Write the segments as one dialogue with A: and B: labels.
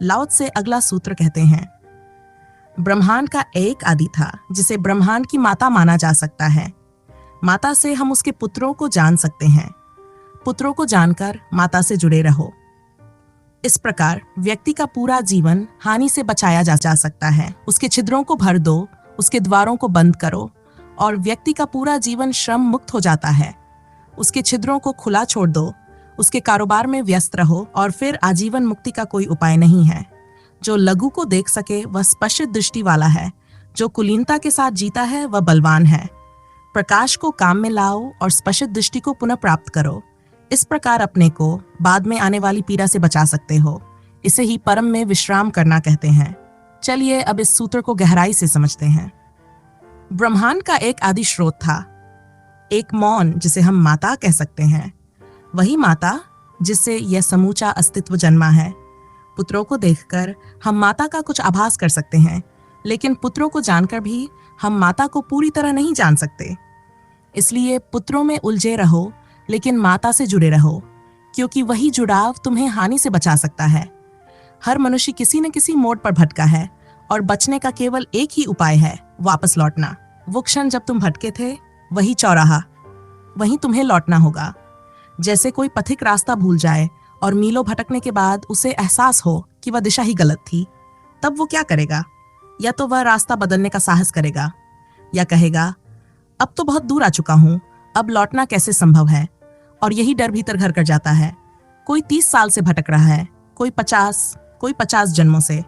A: लाओ त्से अगला सूत्र कहते हैं, ब्रह्मांड का एक आदि था जिसे ब्रह्मांड की माता माना जा सकता है। माता से हम उसके पुत्रों को जान सकते हैं। पुत्रों को जानकर माता से जुड़े रहो। इस प्रकार व्यक्ति का पूरा जीवन हानि से बचाया जा सकता है। उसके छिद्रों को भर दो, उसके द्वारों को बंद करो और व्यक्ति का पूरा जीवन श्रम मुक्त हो जाता है। उसके छिद्रों को खुला छोड़ दो, उसके कारोबार में व्यस्त रहो और फिर आजीवन मुक्ति का कोई उपाय नहीं है। जो लघु को देख सके वह स्पष्ट दृष्टि वाला है। जो कुलीनता के साथ जीता है वह बलवान है। प्रकाश को काम में लाओ और स्पष्ट दृष्टि को पुनः प्राप्त करो। इस प्रकार अपने को बाद में आने वाली पीड़ा से बचा सकते हो। इसे ही परम में विश्राम करना कहते हैं। चलिए अब इस सूत्र को गहराई से समझते हैं। ब्रह्मांड का एक आदि स्रोत था, एक मौन जिसे हम माता कह सकते हैं। वही माता जिससे यह समूचा अस्तित्व जन्मा है। पुत्रों को देखकर हम माता का कुछ आभास कर सकते हैं, लेकिन पुत्रों को जानकर भी हम माता को पूरी तरह नहीं जान सकते। इसलिए पुत्रों में उलझे रहो, लेकिन माता से जुड़े रहो, क्योंकि वही जुड़ाव तुम्हें हानि से बचा सकता है। हर मनुष्य किसी न किसी मोड़ पर भटका है और बचने का केवल एक ही उपाय है, वापस लौटना। वो क्षण जब तुम भटके थे, वही चौराहा, वहीं तुम्हें लौटना होगा। जैसे कोई पथिक रास्ता भूल जाए और मीलों भटकने के बाद उसे एहसास हो कि वह दिशा ही गलत थी, तब वो क्या करेगा? या तो वह रास्ता बदलने का साहस करेगा, या कहेगा अब तो बहुत दूर आ चुका हूं, अब लौटना कैसे संभव है। और यही डर भीतर घर कर जाता है। कोई 30 साल से भटक रहा है, कोई 50 जन्मों से।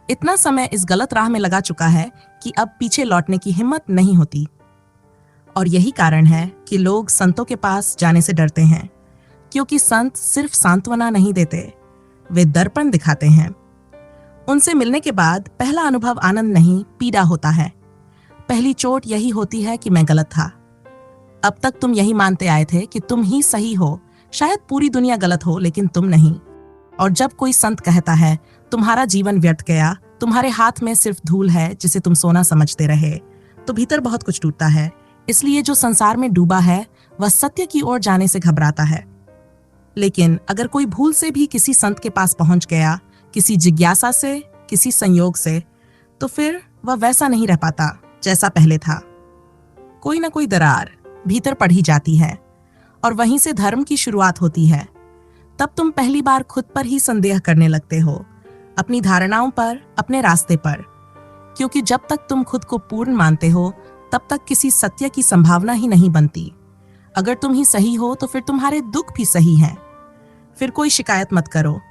A: इतना समय इस गलत राह में लगा चुका है कि अब पीछे लौटने की हिम्मत नहीं होती। और यही कारण है कि लोग संतों के पास जाने से डरते हैं, क्योंकि संत सिर्फ सांत्वना नहीं देते, वे दर्पण दिखाते हैं। उनसे मिलने के बाद पहला अनुभव आनंद नहीं, पीड़ा होता है। पहली चोट यही होती है कि मैं गलत था। अब तक तुम यही मानते आए थे कि तुम ही सही हो। शायद पूरी दुनिया गलत हो, लेकिन तुम नहीं। और जब कोई संत कहता है तुम्हारा जीवन व्यर्थ गया, तुम्हारे हाथ में सिर्फ धूल है जिसे तुम सोना समझते रहे, तो भीतर बहुत कुछ टूटता है। इसलिए जो संसार में डूबा है वह सत्य की ओर जाने से घबराता है। लेकिन अगर कोई भूल से भी किसी संत के पास पहुंच गया, किसी जिज्ञासा से, किसी संयोग से, तो फिर वह वैसा नहीं रह पाता जैसा पहले था। कोई ना कोई दरार भीतर पड़ ही जाती है और वहीं से धर्म की शुरुआत होती है। तब तुम पहली बार खुद पर ही संदेह करने लगते हो, अपनी धारणाओं पर, अपने रास्ते पर। क्योंकि जब तक तुम खुद को पूर्ण मानते हो, तब तक किसी सत्य की संभावना ही नहीं बनती। अगर तुम ही सही हो तो फिर तुम्हारे दुख भी सही हैं। फिर कोई शिकायत मत करो,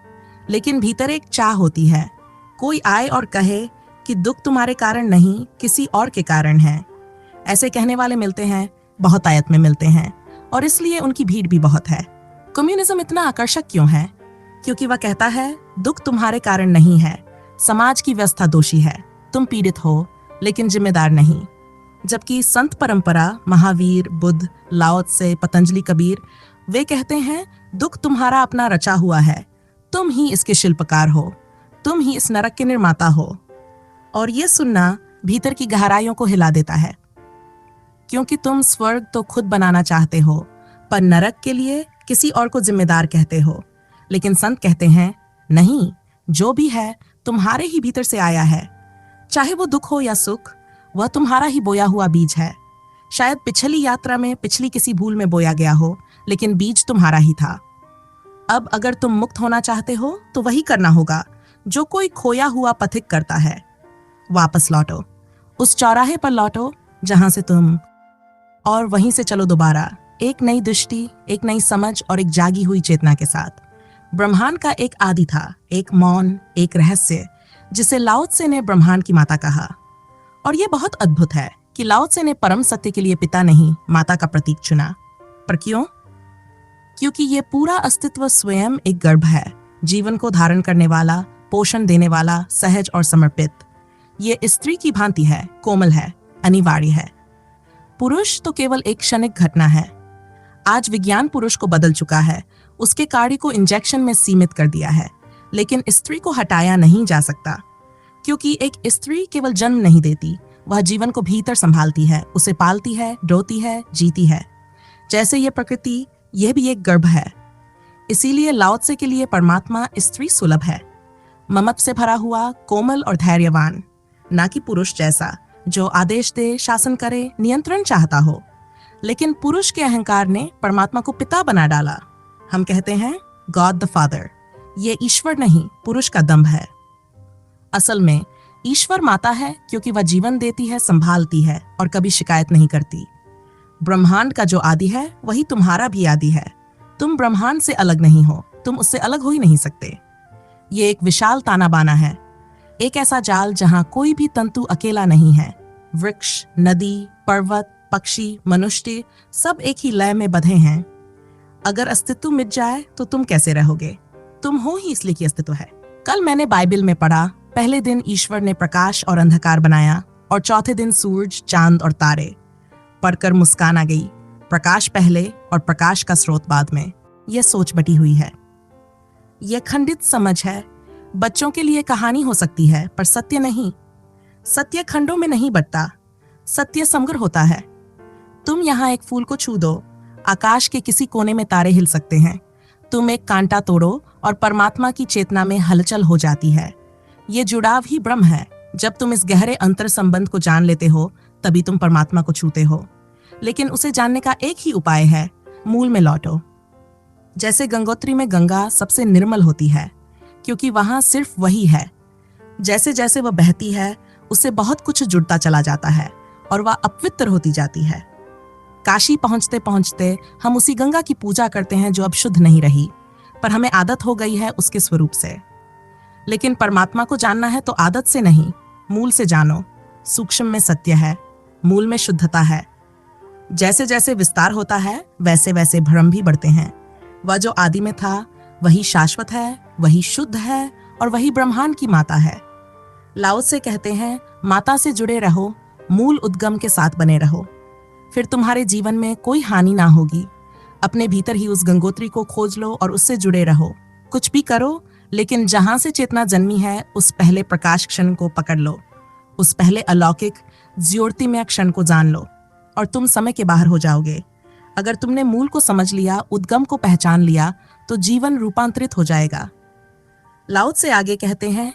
A: लेकिन भीतर एक चाह होती है, कोई आए और कहे कि दुख तुम्हारे कारण नहीं, किसी और के कारण है। ऐसे कहने वाले मिलते हैं, बहुत आयत में मिलते हैं, और इसलिए उनकी भीड़ भी बहुत है। कम्युनिज्म इतना आकर्षक क्यों है? क्योंकि वह कहता है दुख तुम्हारे कारण नहीं है, समाज की व्यवस्था दोषी है, तुम पीड़ित हो लेकिन जिम्मेदार नहीं। जबकि संत परंपरा, महावीर, बुद्ध, लाओ त्से, पतंजलि, कबीर, वे कहते हैं दुख तुम्हारा अपना रचा हुआ है, तुम ही इसके शिल्पकार हो, तुम ही इस नरक के निर्माता हो। और ये सुनना भीतर की गहराइयों को हिला देता है, क्योंकि तुम स्वर्ग तो खुद बनाना चाहते हो, पर नरक के लिए किसी और को जिम्मेदार कहते हो। लेकिन संत कहते हैं नहीं, जो भी है तुम्हारे ही भीतर से आया है। चाहे वो दुख हो या सुख, वह तुम्हारा ही बोया हुआ बीज है। शायद पिछली यात्रा में पिछली किसी भूल में बोया गया हो, लेकिन बीज तुम्हारा ही था। अब अगर तुम मुक्त होना चाहते हो तो वही करना होगा जो कोई खोया हुआ पथिक करता है। वापस लौटो, उस चौराहे पर लौटो जहां से तुम, और वहीं से चलो दोबारा, एक नई दृष्टि, एक नई समझ और एक जागी हुई चेतना के साथ। ब्रह्मांड का एक आदि था, एक मौन, एक रहस्य, जिसे लाओ त्से ने ब्रह्मांड की माता कहा। और यह बहुत अद्भुत है कि लाओ त्से ने परम सत्य के लिए पिता नहीं, माता का प्रतीक चुना। पर क्यों? क्योंकि ये पूरा अस्तित्व स्वयं एक गर्भ है, जीवन को धारण करने वाला, पोषण देने वाला, सहज और समर्पित। ये स्त्री की भांति है, कोमल है, अनिवार्य है। पुरुष तो केवल एक क्षणिक घटना है। आज विज्ञान पुरुष को बदल चुका है, उसके कार्य को इंजेक्शन में सीमित कर दिया है, लेकिन स्त्री को हटाया नहीं जा सकता। क्योंकि एक स्त्री केवल जन्म नहीं देती, वह जीवन को भीतर संभालती है, उसे पालती है, ढोती है, जीती है। जैसे ये प्रकृति, यह भी एक गर्भ है। इसीलिए लाओ त्से के लिए परमात्मा स्त्री सुलभ है। ममत्व से भरा हुआ, कोमल और धैर्यवान, ना कि पुरुष जैसा जो आदेश दे, शासन करे, नियंत्रण चाहता हो। लेकिन पुरुष के अहंकार ने परमात्मा को पिता बना डाला। हम कहते हैं गॉड द फादर। ये ईश्वर नहीं, पुरुष का दम्भ है। असल में ईश्वर माता है, क्योंकि वह जीवन देती है, संभालती है और कभी शिकायत नहीं करती। ब्रह्मांड का जो आदि है वही तुम्हारा भी आदि है। तुम ब्रह्मांड से अलग नहीं हो, तुम उससे अलग हो ही नहीं सकते। ये एक विशाल ताना बाना है, एक ऐसा जाल जहां कोई भी तंतु अकेला नहीं है। वृक्ष, नदी, पर्वत, पक्षी, मनुष्य सब एक ही लय में बंधे हैं। अगर अस्तित्व मिट जाए तो तुम कैसे रहोगे? तुम हो ही इसलिए कि अस्तित्व है। कल मैंने बाइबल में पढ़ा, पहले दिन ईश्वर ने प्रकाश और अंधकार बनाया और चौथे दिन सूरज, चांद और तारे। पढ़कर मुस्कान आ गई। प्रकाश पहले और प्रकाश का स्रोत बाद में। यह सोच बटी हुई है। यह खंडित समझ है। बच्चों के लिए कहानी हो सकती है, पर सत्य नहीं। सत्य खंडों में नहीं बटता, सत्य समग्र होता है। तुम यहाँ एक फूल को छू दो, आकाश के किसी कोने में तारे हिल सकते हैं। तुम एक कांटा तोड़ो और परमात्मा की चेतना में हलचल हो जाती है। ये जुड़ाव ही ब्रह्म है। जब तुम इस गहरे अंतर संबंध को जान लेते हो, तभी तुम परमात्मा को छूते हो। लेकिन उसे जानने का एक ही उपाय है, मूल में लौटो। जैसे गंगोत्री में गंगा सबसे निर्मल होती है, क्योंकि वहां सिर्फ वही है। जैसे जैसे वह बहती है, उससे बहुत कुछ जुड़ता चला जाता है और वह अपवित्र होती जाती है। काशी पहुंचते पहुंचते हम उसी गंगा की पूजा करते हैं जो अब शुद्ध नहीं रही, पर हमें आदत हो गई है उसके स्वरूप से। लेकिन परमात्मा को जानना है तो आदत से नहीं, मूल से जानो। सूक्ष्म में सत्य है, मूल में शुद्धता है। जैसे जैसे विस्तार होता है, वैसे वैसे भ्रम भी बढ़ते हैं। वह जो आदि में था वही शाश्वत है, वही शुद्ध है और वही ब्रह्मांड की माता है। लाओ से कहते हैं, माता से जुड़े रहो, मूल उद्गम के साथ बने रहो, फिर तुम्हारे जीवन में कोई हानि ना होगी। अपने भीतर ही उस गंगोत्री को खोज लो और उससे जुड़े रहो। कुछ भी करो, लेकिन जहां से चेतना जन्मी है उस पहले प्रकाश क्षण को पकड़ लो। उस पहले अलौकिक ज्योतिमय क्षण को जान लो और तुम समय के बाहर हो जाओगे। अगर तुमने मूल को समझ लिया, उद्गम को पहचान लिया, तो जीवन रूपांतरित हो जाएगा। लाओ से आगे कहते हैं,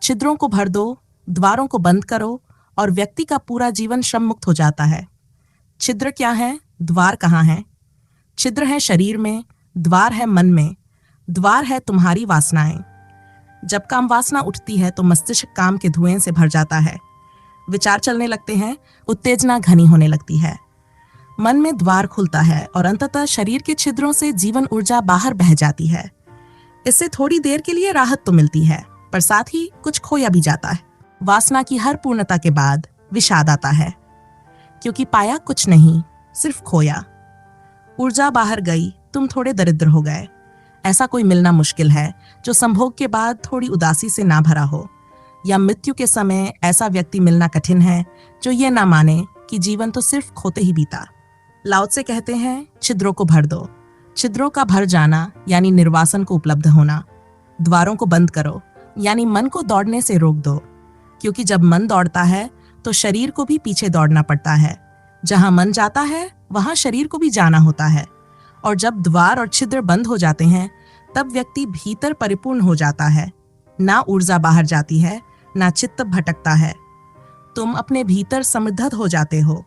A: छिद्रों को भर दो, द्वारों को बंद करो और व्यक्ति का पूरा जीवन श्रम मुक्त हो जाता है। छिद्र क्या है? द्वार कहाँ है? छिद्र है शरीर में, द्वार है मन में, द्वार है तुम्हारी वासनाएं। जब काम वासना उठती है तो मस्तिष्क काम के धुएं से भर जाता है। विचार चलने लगते हैं, उत्तेजना घनी होने लगती है। मन में द्वार खुलता है और अंततः शरीर के छिद्रों से जीवन ऊर्जा बाहर बह जाती है। इससे थोड़ी देर के लिए राहत तो मिलती है, पर साथ ही कुछ खोया भी जाता है। वासना की हर पूर्णता के बाद विषाद आता है, क्योंकि पाया कुछ नहीं, सिर्फ खोया। ऊर्जा बाहर गई, तुम थोड़े दरिद्र हो गए। ऐसा कोई मिलना मुश्किल है जो संभोग के बाद थोड़ी उदासी से ना भरा हो, या मृत्यु के समय ऐसा व्यक्ति मिलना कठिन है जो ये ना माने कि जीवन तो सिर्फ खोते ही बीता। लाओ से कहते हैं, छिद्रों को भर दो। छिद्रों का भर जाना यानी निर्वासन को उपलब्ध होना। द्वारों को बंद करो यानी मन को दौड़ने से रोक दो, क्योंकि जब मन दौड़ता है तो शरीर को भी पीछे दौड़ना पड़ता है। जहां मन जाता है वहां शरीर को भी जाना होता है। और जब द्वार और छिद्र बंद हो जाते हैं, तब व्यक्ति भीतर परिपूर्ण हो जाता है। ना ऊर्जा बाहर जाती है, ना चित्त भटकता है। तुम अपने भीतर समृद्ध हो जाते हो,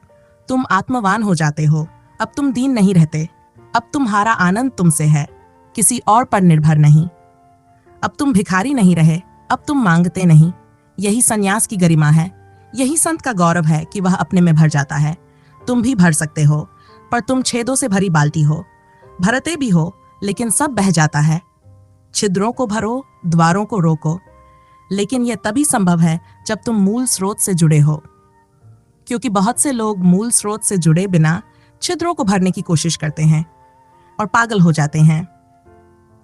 A: तुम आत्मवान हो जाते हो। अब तुम दीन नहीं रहते, अब तुम्हारा आनंद तुमसे है, किसी और पर निर्भर नहीं। अब तुम भिखारी नहीं रहे, अब तुम मांगते नहीं। यही सन्यास की गरिमा है, यही संत का गौरव है कि वह अपने में भर जाता है। तुम भी भर सकते हो, पर तुम छेदों से भरी बाल्टी हो। भरते भी हो, लेकिन सब बह जाता है। छिद्रों को भरो, द्वारों को रोको, लेकिन यह तभी संभव है जब तुम मूल स्रोत से जुड़े हो, क्योंकि बहुत से लोग मूल स्रोत से जुड़े बिना छिद्रों को भरने की कोशिश करते हैं और पागल हो जाते हैं।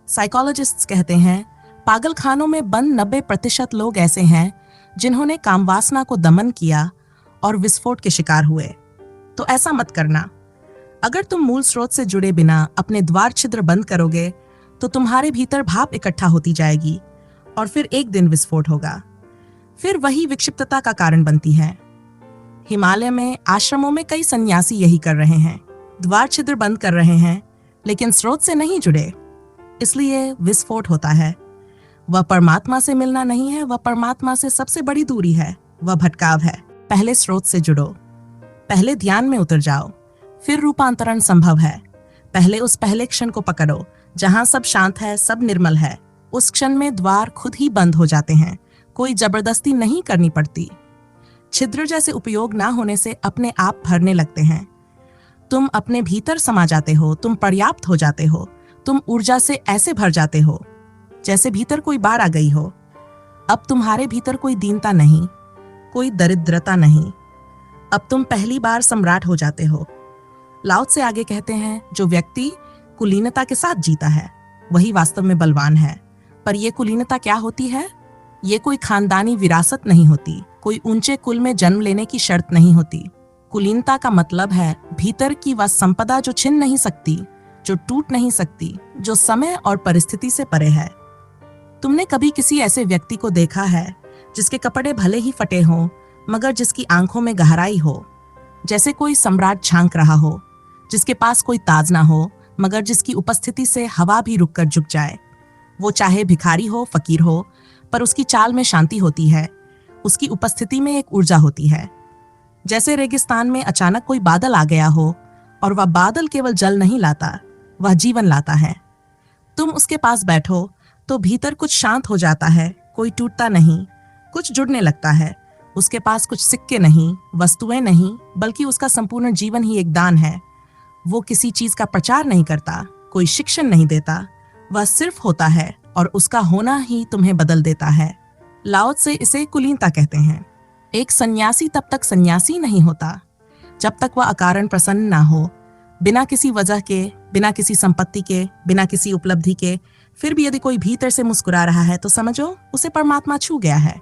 A: साइकोलॉजिस्ट्स कहते हैं, पागल खानों में बंद 90% लोग ऐसे हैं जिन्होंने कामवासना को दमन किया और विस्फोट के शिकार हुए। तो ऐसा मत करना। अगर तुम मूल स्रोत से जुड़े बिना अपने द्वार छिद्र बंद करोगे तो तुम्हारे भीतर भाप इकट्ठा होती जाएगी और फिर एक दिन विस्फोट होगा। फिर वही विक्षिप्तता का कारण बनती है। हिमालय में आश्रमों में कई सन्यासी यही कर रहे हैं, द्वार छिद्र बंद कर रहे हैं, लेकिन स्रोत से नहीं जुड़े, इसलिए विस्फोट होता है। वह परमात्मा से मिलना नहीं है, वह परमात्मा से सबसे बड़ी दूरी है, वह भटकाव है। पहले स्रोत से जुड़ो, पहले ध्यान में उतर जाओ, फिर रूपांतरण संभव है। पहले उस पहले क्षण को पकड़ो जहां सब शांत है, सब निर्मल है। उस क्षण में द्वार खुद ही बंद हो जाते हैं, कोई जबरदस्ती नहीं करनी पड़ती। छिद्र जैसे उपयोग ना होने से अपने आप भरने लगते हैं। तुम अपने भीतर समा जाते हो, तुम पर्याप्त हो जाते हो, तुम ऊर्जा से ऐसे भर जाते हो जैसे भीतर कोई बाढ़ आ गई हो। अब तुम्हारे भीतर कोई दीनता नहीं, कोई दरिद्रता नहीं। अब तुम पहली बार सम्राट हो जाते हो। लाओ त्से आगे कहते हैं, जो व्यक्ति कुलीनता के साथ जीता है वही वास्तव में बलवान है। पर यह कुलीनता क्या होती है? ये कोई खानदानी विरासत नहीं होती, कोई ऊंचे कुल में जन्म लेने की शर्त नहीं होती। कुलीनता का मतलब है भीतर की वह संपदा जो छिन नहीं सकती, जो टूट नहीं सकती, जो समय और परिस्थिति से परे है। तुमने कभी किसी ऐसे व्यक्ति को देखा है जिसके कपड़े भले ही फटे हों मगर जिसकी आंखों में गहराई हो, जैसे कोई सम्राट झांक रहा हो, जिसके पास कोई ताज ना हो मगर जिसकी उपस्थिति से हवा भी रुककर झुक जाए। वो चाहे भिखारी हो, फकीर हो, पर उसकी चाल में शांति होती है, उसकी उपस्थिति में एक ऊर्जा होती है। जैसे रेगिस्तान में अचानक कोई बादल आ गया हो और वह बादल केवल जल नहीं लाता, वह जीवन लाता है। तुम उसके पास बैठो तो भीतर कुछ शांत हो जाता है, कोई टूटता नहीं, कुछ जुड़ने लगता है। उसके पास कुछ सिक्के नहीं, वस्तुएं नहीं, बल्कि उसका संपूर्ण जीवन ही एक दान है। वो किसी चीज का प्रचार नहीं करता, कोई शिक्षण नहीं देता, वह सिर्फ होता है और उसका होना ही तुम्हें बदल देता है। लाओ त्से इसे कुलीनता कहते हैं। एक सन्यासी तब तक सन्यासी नहीं होता जब तक वह अकारण प्रसन्न ना हो, बिना किसी वजह के, बिना किसी संपत्ति के, बिना किसी उपलब्धि के। फिर भी यदि कोई भीतर से मुस्कुरा रहा है तो समझो उसे परमात्मा छू गया है।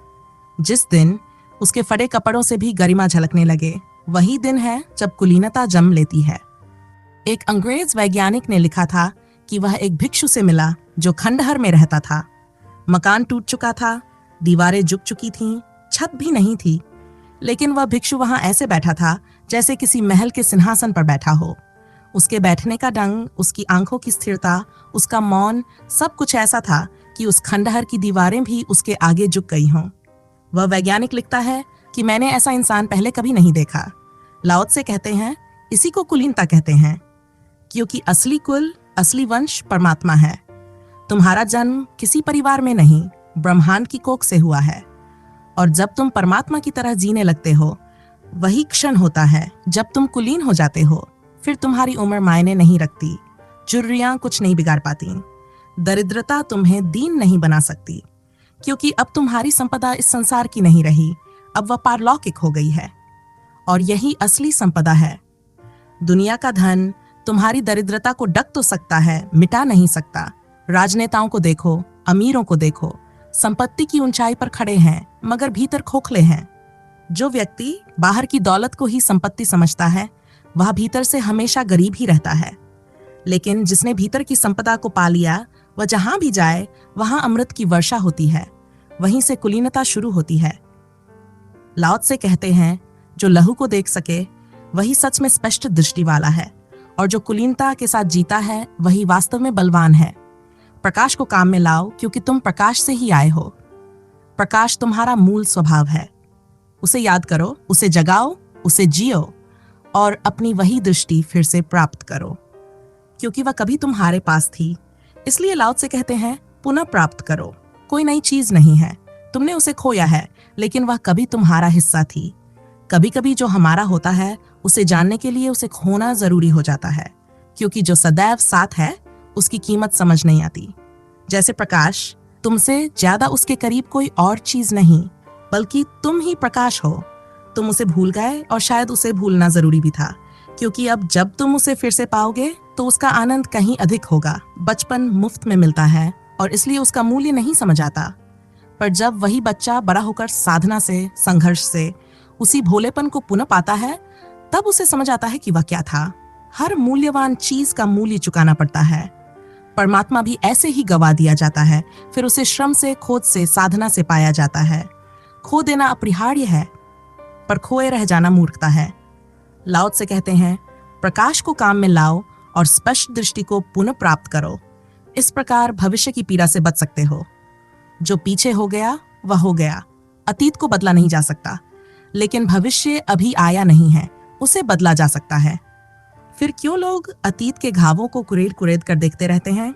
A: जिस दिन उसके फटे कपड़ों से भी गरिमा झलकने लगे, वही दिन है जब कुलीनता जन्म लेती है। एक अंग्रेज वैज्ञानिक ने लिखा था कि वह एक भिक्षु से मिला जो खंडहर में रहता था। मकान टूट चुका था, दीवारें झुक चुकी थीं, छत भी नहीं थी, लेकिन वह भिक्षु वहां ऐसे बैठा था जैसे किसी महल के सिंहासन पर बैठा हो। उसके बैठने का ढंग, उसकी आंखों की स्थिरता, उसका मौन, सब कुछ ऐसा था कि उस खंडहर की दीवारें भी उसके आगे झुक गई हों। वह वैज्ञानिक लिखता है कि मैंने ऐसा इंसान पहले कभी नहीं देखा। लाओ त्से कहते हैं, इसी को कुलीनता कहते हैं, क्योंकि असली कुल, असली वंश परमात्मा है। तुम्हारा जन्म किसी परिवार में नहीं, ब्रह्मांड की कोख से हुआ है। और जब तुम परमात्मा की तरह जीने लगते हो, वही क्षण होता है जब तुम कुलीन हो जाते हो। फिर तुम्हारी उम्र मायने नहीं रखती, जुर्रियां कुछ नहीं बिगाड़ पाती, दरिद्रता तुम्हें दीन नहीं बना सकती, क्योंकि अब तुम्हारी संपदा इस संसार की नहीं रही, अब वह पारलौकिक हो गई है। और यही असली संपदा है। दुनिया का धन तुम्हारी दरिद्रता को ढक तो सकता है, मिटा नहीं सकता। राजनेताओं को देखो, अमीरों को देखो, संपत्ति की ऊंचाई पर खड़े हैं मगर भीतर खोखले हैं। जो व्यक्ति बाहर की दौलत को ही संपत्ति समझता है, वह भीतर से हमेशा गरीब ही रहता है। लेकिन जिसने भीतर की संपदा को पा लिया, वह जहां भी जाए वहां अमृत की वर्षा होती है, वहीं से कुलीनता शुरू होती है। लाओ त्से कहते हैं, जो लहू को देख सके वही सच में स्पष्ट दृष्टि वाला है, और जो कुलीनता के साथ जीता है वही वास्तव में बलवान है। प्रकाश को काम में लाओ, क्योंकि तुम प्रकाश से ही आए हो। प्रकाश तुम्हारा मूल स्वभाव है। उसे याद करो, उसे जगाओ, उसे जियो और अपनी वही दृष्टि फिर से प्राप्त करो, क्योंकि वह कभी तुम्हारे पास थी। इसलिए लाओ त्से कहते हैं, पुनः प्राप्त करो। कोई नई चीज नहीं है, तुमने उसे खोया है, लेकिन वह कभी तुम्हारा हिस्सा थी। कभी कभी जो हमारा होता है उसे जानने के लिए उसे खोना जरूरी हो जाता है, क्योंकि जो सदैव साथ है उसकी कीमत समझ नहीं आती। जैसे प्रकाश, तुमसे ज्यादा उसके करीब कोई और चीज नहीं, बल्कि तुम ही प्रकाश हो। तुम उसे भूल गए और शायद उसे भूलना जरूरी भी था, क्योंकि अब जब तुम उसे फिर से पाओगे तो उसका आनंद कहीं अधिक होगा। बचपन मुफ्त में मिलता है और इसलिए उसका मूल्य नहीं समझ आता। पर जब वही बच्चा बड़ा होकर साधना से, संघर्ष से उसी भोलेपन को पुनः पाता है, तब उसे समझ आता है कि वह क्या था। हर मूल्यवान चीज का मूल्य चुकाना पड़ता है। परमात्मा भी ऐसे ही गवा दिया जाता है, फिर उसे श्रम से, खोज से, साधना से पाया जाता है। खो देना अपरिहार्य है, पर खोए रह जाना मूर्खता है। लाओ त्से कहते हैं, प्रकाश को काम में लाओ और स्पष्ट दृष्टि को पुनः प्राप्त करो। इस प्रकार भविष्य की पीड़ा से बच सकते हो। जो पीछे हो गया वह हो गया। अतीत को बदला नहीं जा सकता, लेकिन भविष्य अभी आया नहीं है, उसे बदला जा सकता है। फिर क्यों लोग अतीत के घावों को कुरेद कुरेद कर देखते रहते हैं?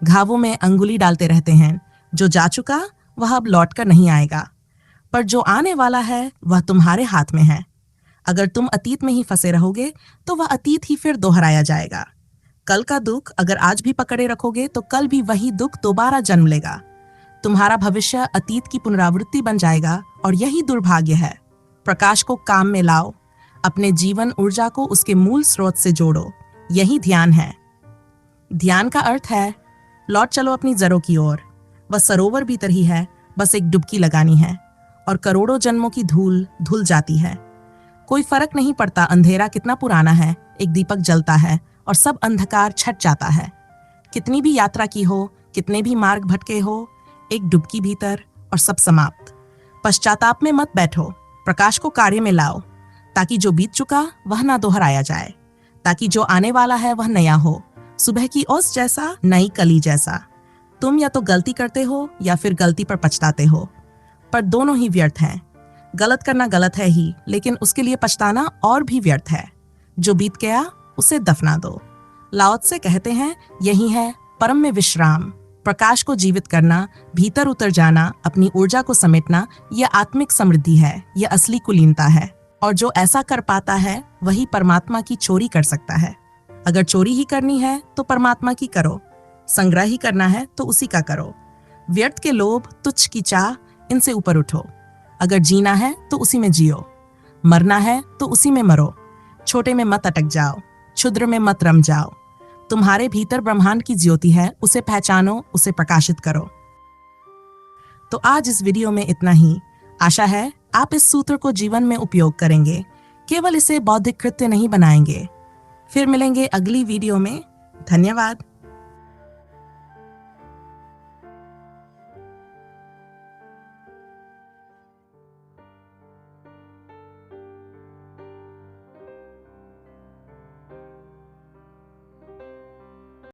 A: घावों में अंगुली डालते रहते हैं। जो जा चुका वह अब लौट कर नहीं आएगा, पर जो आने वाला है वह तुम्हारे हाथ में है। अगर तुम अतीत में ही फंसे रहोगे तो वह अतीत ही फिर दोहराया जाएगा। कल का दुख अगर आज भी पकड़े रखोगे तो कल भी वही दुख दोबारा जन्म लेगा। तुम्हारा भविष्य अतीत की पुनरावृत्ति बन जाएगा और यही दुर्भाग्य है। प्रकाश को काम में लाओ, अपने जीवन ऊर्जा को उसके मूल स्रोत से जोड़ो। यही ध्यान है। ध्यान का अर्थ है लौट चलो अपनी जड़ों की ओर। वह सरोवर भीतर ही है, बस एक डुबकी लगानी है और करोड़ों जन्मों की धूल धुल जाती है। कोई फर्क नहीं पड़ता अंधेरा कितना पुराना है, एक दीपक जलता है और सब अंधकार छट जाता है। कितनी भी यात्रा की हो, कितने भी मार्ग भटके हो, एक डुबकी भीतर और सब समाप्त। पश्चाताप में मत बैठो, प्रकाश को कार्य में लाओ, ताकि जो बीत चुका वह ना दोहराया जाए, ताकि जो आने वाला है वह नया हो। सुबह की ओस जैसा, नई कली जैसा। तुम या तो गलती करते हो या फिर गलती पर पछताते हो, पर दोनों ही व्यर्थ हैं। गलत करना गलत है ही, लेकिन उसके लिए पछताना और भी व्यर्थ है। जो बीत गया उसे दफना दो। लाओ त्से कहते हैं यही है परम में विश्राम। प्रकाश को जीवित करना, भीतर उतर जाना, अपनी ऊर्जा को समेटना, यह आत्मिक समृद्धि है, यह असली कुलीनता है। और जो ऐसा कर पाता है वही परमात्मा की चोरी कर सकता है। अगर चोरी ही करनी है तो परमात्मा की करो, संग्रह ही करना है तो उसी का करो। व्यर्थ के लोभ, तुच्छ की चाह, इनसे ऊपर उठो। अगर जीना है तो उसी में जियो, मरना है तो उसी में मरो। छोटे में मत अटक जाओ, क्षुद्र में मत रम जाओ। तुम्हारे भीतर ब्रह्मांड की ज्योति है, उसे पहचानो, उसे प्रकाशित करो। तो आज इस वीडियो में इतना ही। आशा है आप इस सूत्र को जीवन में उपयोग करेंगे, केवल इसे बौद्धिक कृत्य नहीं बनाएंगे। फिर मिलेंगे अगली वीडियो में। धन्यवाद।